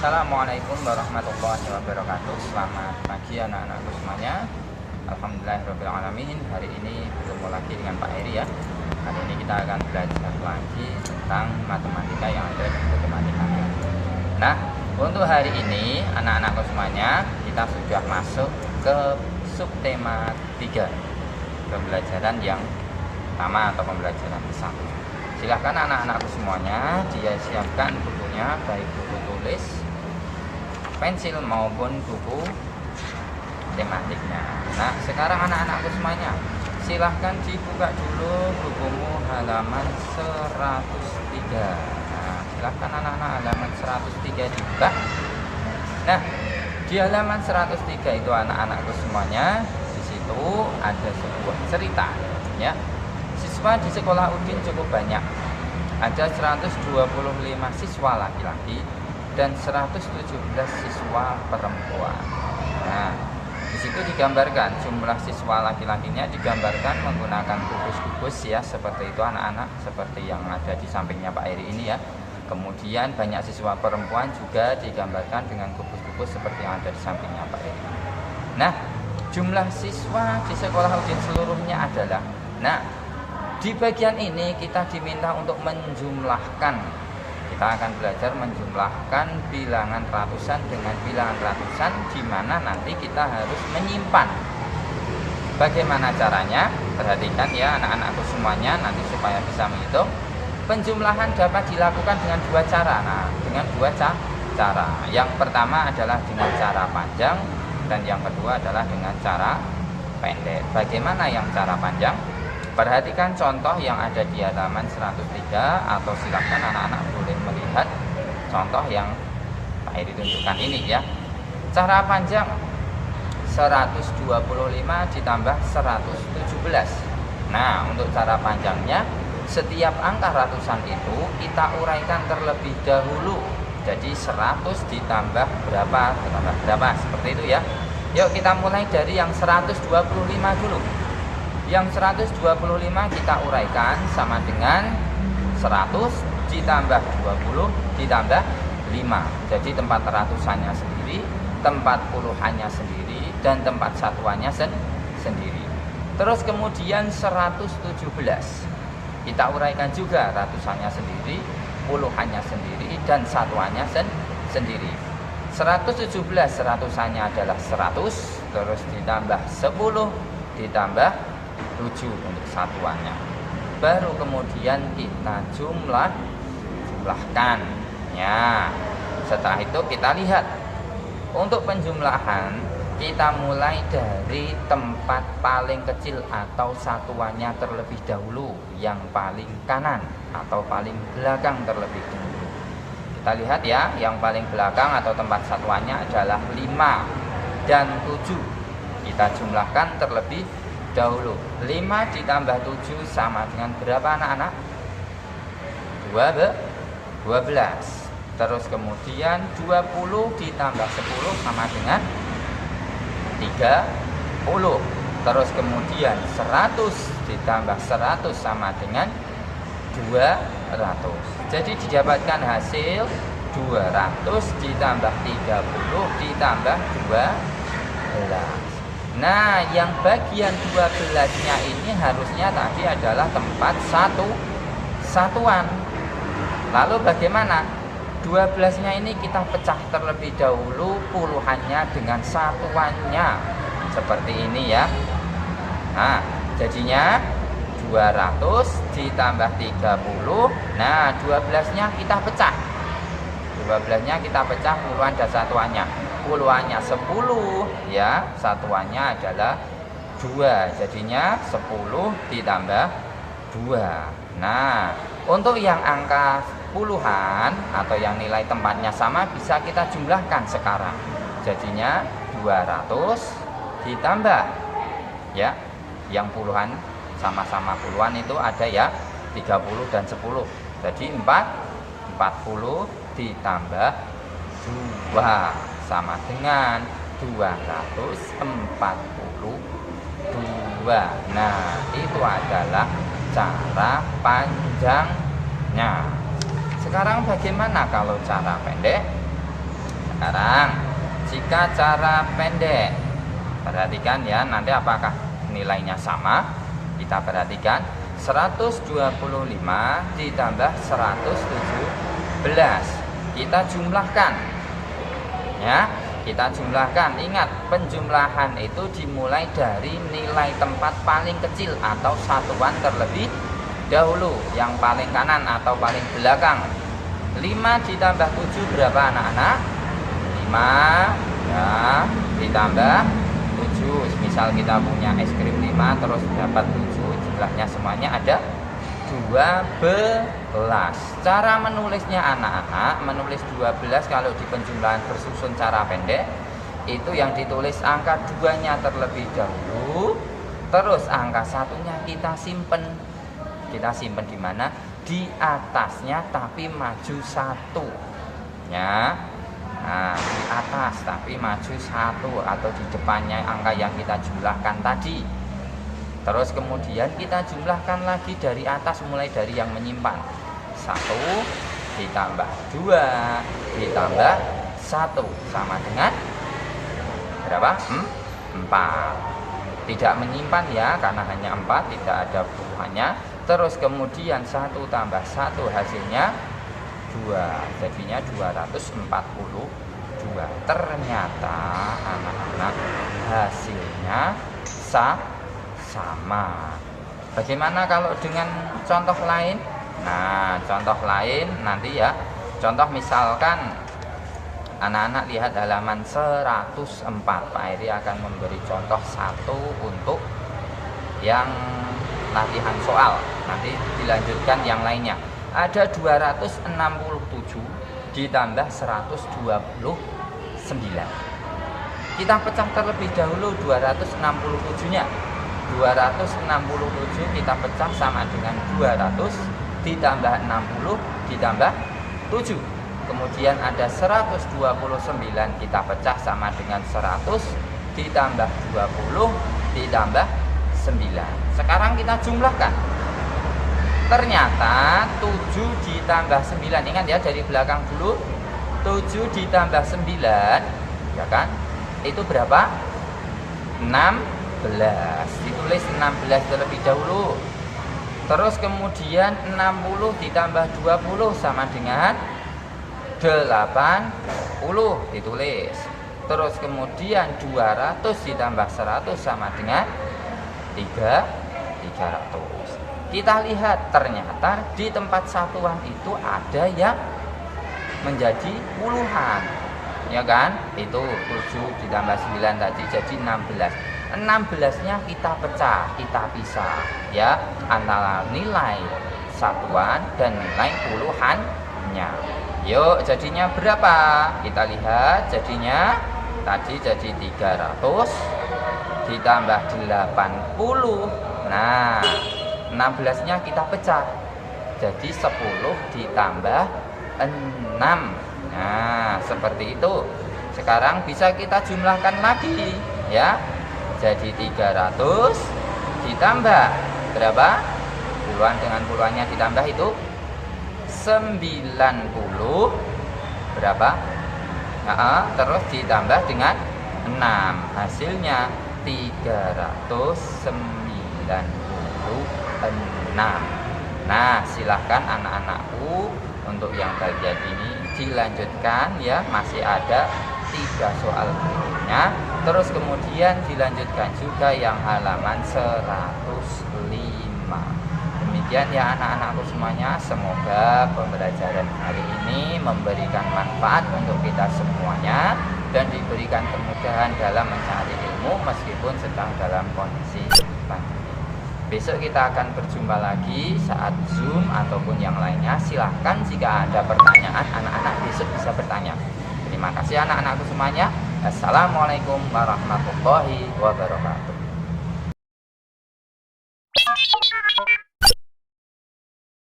Assalamualaikum warahmatullahi wabarakatuh. Selamat pagi anak-anakku semuanya. Alhamdulillahirrahmanirrahim. Hari ini bertemu lagi dengan Pak Eri ya. Hari ini kita akan belajar lagi tentang matematika yang ada di buku matematika. Nah, untuk hari ini anak-anakku semuanya kita sudah masuk ke subtema 3, pembelajaran yang pertama atau pembelajaran bersama. Silahkan anak-anakku semuanya dia siapkan bukunya, baik buku tulis, pensil maupun buku tematiknya. Nah, sekarang anak-anakku semuanya silahkan dibuka dulu bukumu halaman 103. Nah, silahkan anak-anak halaman 103 dibuka. Nah, di halaman 103 itu anak-anakku semuanya, di situ ada sebuah cerita ya. Siswa di sekolah Udin cukup banyak. Ada 125 siswa laki-laki dan 117 siswa perempuan. Nah, di situ digambarkan jumlah siswa laki-lakinya digambarkan menggunakan kubus-kubus ya, seperti itu anak-anak, seperti yang ada di sampingnya Pak Eri ini ya. Kemudian banyak siswa perempuan juga digambarkan dengan kubus-kubus seperti yang ada di sampingnya Pak Eri. Nah, jumlah siswa di sekolah Udin seluruhnya adalah, di bagian ini kita diminta untuk menjumlahkan. Kita akan belajar menjumlahkan bilangan ratusan dengan bilangan ratusan, di mana nanti kita harus menyimpan. Bagaimana caranya? Perhatikan ya anak-anakku semuanya, nanti supaya bisa menghitung. Penjumlahan dapat dilakukan dengan dua cara. Nah, dengan dua cara. Yang pertama adalah dengan cara panjang, dan yang kedua adalah dengan cara pendek. Bagaimana yang cara panjang? Perhatikan contoh yang ada di halaman 103, atau silahkan anak-anak boleh melihat contoh yang Pak Eri tunjukkan ini ya. Cara panjang 125 ditambah 117. Nah, untuk cara panjangnya, setiap angka ratusan itu kita uraikan terlebih dahulu. Jadi 100 ditambah berapa, ditambah berapa, seperti itu ya. Yuk kita mulai dari yang 125 dulu. Yang 125 kita uraikan sama dengan 100 ditambah 20 ditambah 5. Jadi tempat ratusannya sendiri, tempat puluhannya sendiri, dan tempat satuannya sendiri. Terus kemudian 117 kita uraikan juga, ratusannya sendiri, puluhannya sendiri, dan satuannya sendiri. 117 ratusannya adalah 100, terus ditambah 10 ditambah 7 untuk satuannya. Baru kemudian kita jumlahkan ya. Setelah itu kita lihat untuk penjumlahan, kita mulai dari tempat paling kecil atau satuannya terlebih dahulu, yang paling kanan atau paling belakang terlebih dahulu. Kita lihat ya, yang paling belakang atau tempat satuannya adalah 5 dan 7. Kita jumlahkan terlebih dahulu. 5 ditambah 7 sama dengan berapa anak-anak? 12. Terus kemudian 20 ditambah 10 sama dengan 30. Terus kemudian 100 ditambah 100 sama dengan 200. Jadi didapatkan hasil 200 ditambah 30 ditambah 12. Nah, yang bagian 12-nya ini harusnya tadi adalah tempat satuan. Lalu bagaimana? 12-nya ini kita pecah terlebih dahulu puluhannya dengan satuannya. Seperti ini ya. Nah, jadinya 200 ditambah 30. Nah, 12-nya kita pecah. 12-nya kita pecah puluhan dan satuannya. Puluhannya 10 ya, satuannya adalah 2. Jadinya 10 ditambah 2. Nah, untuk yang angka puluhan atau yang nilai tempatnya sama bisa kita jumlahkan sekarang. Jadinya 200 ditambah ya, yang puluhan sama-sama puluhan itu ada ya, 30 dan 10. Jadi 40 ditambah 2 sama dengan 242. Nah, itu adalah cara panjangnya. Sekarang bagaimana kalau cara pendek? Sekarang jika cara pendek, perhatikan ya, nanti apakah nilainya sama. Kita perhatikan 125 ditambah 117. Kita jumlahkan ya, kita jumlahkan. Ingat, penjumlahan itu dimulai dari nilai tempat paling kecil atau satuan terlebih dahulu, yang paling kanan atau paling belakang. 5 ditambah 7 berapa anak-anak? 5 ya, ditambah 7. Misal kita punya es krim 5 terus dapat 7, jumlahnya semuanya ada 12. Cara menulisnya anak-anak, menulis 12 kalau di penjumlahan bersusun cara pendek itu yang ditulis angka 2-nya terlebih dahulu, terus angka 1-nya kita simpen. Kita simpen di mana? Di atasnya tapi maju 1 ya. Nah, di atas tapi maju 1 atau di depannya angka yang kita jumlahkan tadi. Terus kemudian kita jumlahkan lagi dari atas, mulai dari yang menyimpan. 1 ditambah 2 ditambah 1 sama dengan berapa? 4. Tidak menyimpan ya, karena hanya 4, tidak ada puluhannya. Terus kemudian 1 tambah 1 hasilnya 2, jadinya 242. Ternyata anak-anak hasilnya sama. Bagaimana kalau dengan contoh lain? Nah, contoh lain nanti ya. Contoh misalkan anak-anak lihat halaman 104. Pak Eri akan memberi contoh 1 untuk yang latihan soal. Nanti dilanjutkan yang lainnya. Ada 267 ditambah 129. Kita pecah terlebih dahulu 267-nya. 267 kita pecah sama dengan 200 ditambah 60 ditambah 7. Kemudian ada 129 kita pecah sama dengan 100 ditambah 20 ditambah 9. Sekarang kita jumlahkan. Ternyata 7 ditambah 9, ingat ya dari belakang dulu. 7 ditambah 9 ya kan, itu berapa? 16. Ditulis 16 terlebih dahulu. Terus kemudian 60 ditambah 20 sama dengan 80, ditulis. Terus kemudian 200 ditambah 100 sama dengan 300. Kita lihat ternyata di tempat satuan itu ada yang menjadi puluhan, ya kan? Itu 7 ditambah 9 tadi jadi 16. 16-nya kita pecah, kita pisah ya, antara nilai satuan dan nilai puluhannya. Yuk, jadinya berapa? Kita lihat jadinya tadi jadi 300 ditambah 80. Nah, 16-nya kita pecah jadi 10 ditambah 6. Nah, seperti itu. Sekarang bisa kita jumlahkan lagi ya. Jadi 300 ditambah berapa? Puluhan dengan puluhannya ditambah itu 90 berapa? Nah, terus ditambah dengan 6, hasilnya 396. Nah, silahkan anak-anakku untuk yang bagian ini dilanjutkan ya, masih ada 3 soal berikutnya. Terus kemudian dilanjutkan juga yang halaman 105. Demikian ya anak-anakku semuanya, semoga pembelajaran hari ini memberikan manfaat untuk kita semuanya dan diberikan kemudahan dalam mencari ilmu meskipun sedang dalam kondisi pandemi. Besok kita akan berjumpa lagi saat Zoom ataupun yang lainnya. Silahkan jika ada pertanyaan anak-anak besok bisa bertanya. Terima kasih anak-anakku semuanya. Assalamualaikum warahmatullahi wabarakatuh.